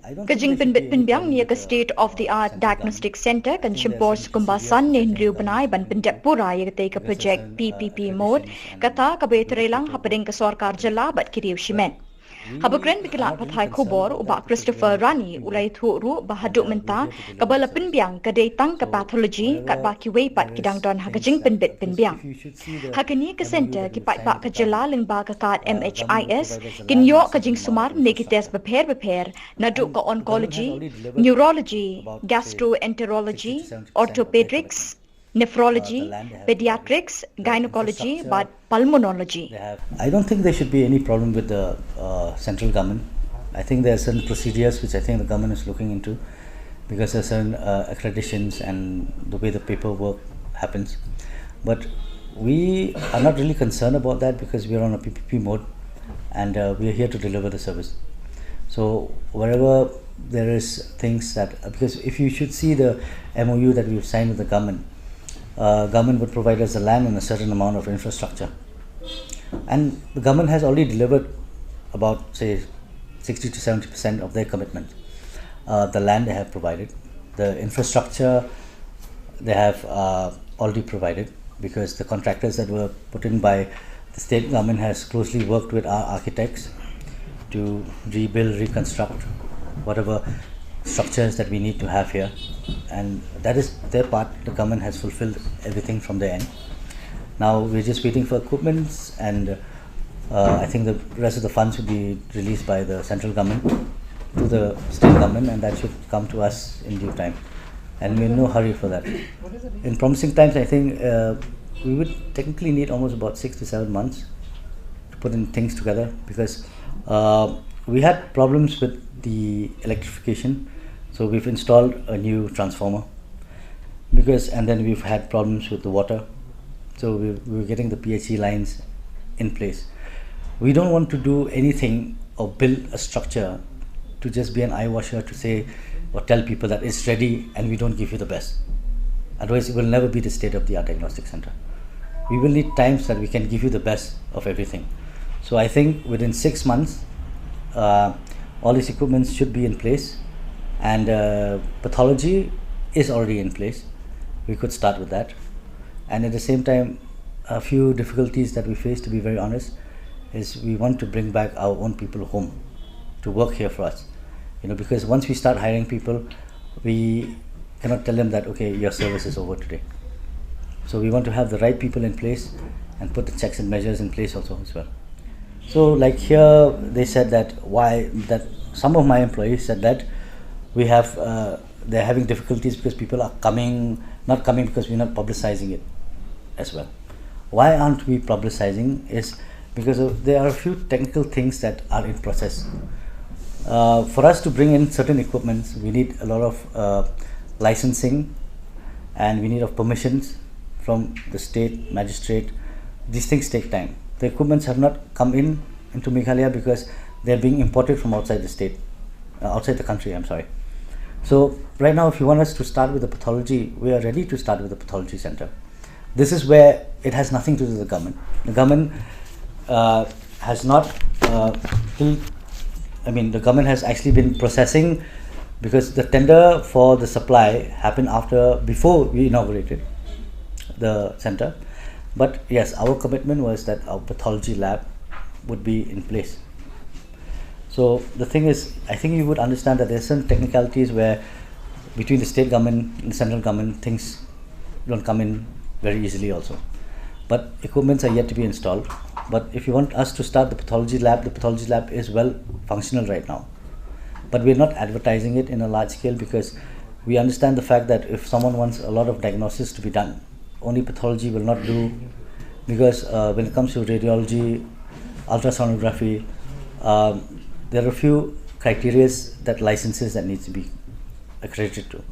Kajing Pyndep Pyndep near the state-of-the-art diagnostic center kan Shimpors Kumba San nin riu banai ban Pyndep Pura yang take a project PPP mode kata kabetrelang hapading ka sarkar jala bat kiriu shimen. Habukren bikilat pathai kubor ubak Christopher Rani ulai thuru bahaduk menta kabala pinbiang kadai tang ka pathology kat baki weipat kidang don hakajing Pyndep Pyndep. Hakini ke center ki pat bak kajala ling ba ka kat MHIS kin yok kajing sumar nekites beper naduk ka oncology, neurology, gastroenterology, orthopedics, nephrology, pediatrics, gynecology, but pulmonology. I don't think there should be any problem with the central government. I think there are certain procedures which I think the government is looking into because there are certain accreditations and the way the paperwork happens. But we are not really concerned about that because we are on a PPP mode and we are here to deliver the service. So wherever there is things that, because if you should see the MOU that we've signed with the government, government would provide us the land and a certain amount of infrastructure. And the government has already delivered about, say, 60 to 70% of their commitment. The land they have provided. The infrastructure they have already provided because the contractors that were put in by the state government has closely worked with our architects to rebuild, reconstruct whatever structures that we need to have here, and that is their part. The government has fulfilled everything from their end. Now we're just waiting for equipments, and I think the rest of the funds will be released by the central government to the state government, and that should come to us in due time, and we're in no hurry for that. In promising times, I think we would technically need almost about 6 to 7 months to put in things together because we had problems with the electrification, so we've installed a new transformer and then we've had problems with the water, so we were getting the PHE lines in place. We don't want to do anything or build a structure to just be an eye washer to say or tell people that it's ready and we don't give you the best. Otherwise it will never be the state-of-the-art diagnostic center. We will need times that we can give you the best of everything. So I think within 6 months all these equipments should be in place, and pathology is already in place. We could start with that, and at the same time a few difficulties that we face, to be very honest, is we want to bring back our own people home to work here for us, because once we start hiring people, we cannot tell them that okay, your service is over today. So we want to have the right people in place and put the checks and measures in place also as well. So like here they said that some of my employees said that we have they're having difficulties because people are not coming because we're not publicizing it as well. Why aren't we publicizing is because there are a few technical things that are in process. For us to bring in certain equipments, we need a lot of licensing, and we need of permissions from the state magistrate. These things take time. The equipments have not come into Meghalaya because they're being imported from outside the state, outside the country, I'm sorry. So right now, if you want us to start with the pathology, we are ready to start with the pathology center. This is where it has nothing to do with the government. The government has not, the government has actually been processing, because the tender for the supply happened before we inaugurated the center. But yes, our commitment was that our pathology lab would be in place. So the thing is, I think you would understand that there are certain technicalities where between the state government and the central government, things don't come in very easily also. But equipments are yet to be installed. But if you want us to start the pathology lab is well functional right now. But we're not advertising it in a large scale because we understand the fact that if someone wants a lot of diagnosis to be done, only pathology will not do, because when it comes to radiology, ultrasonography, there are a few criteria that licenses that needs to be accredited to.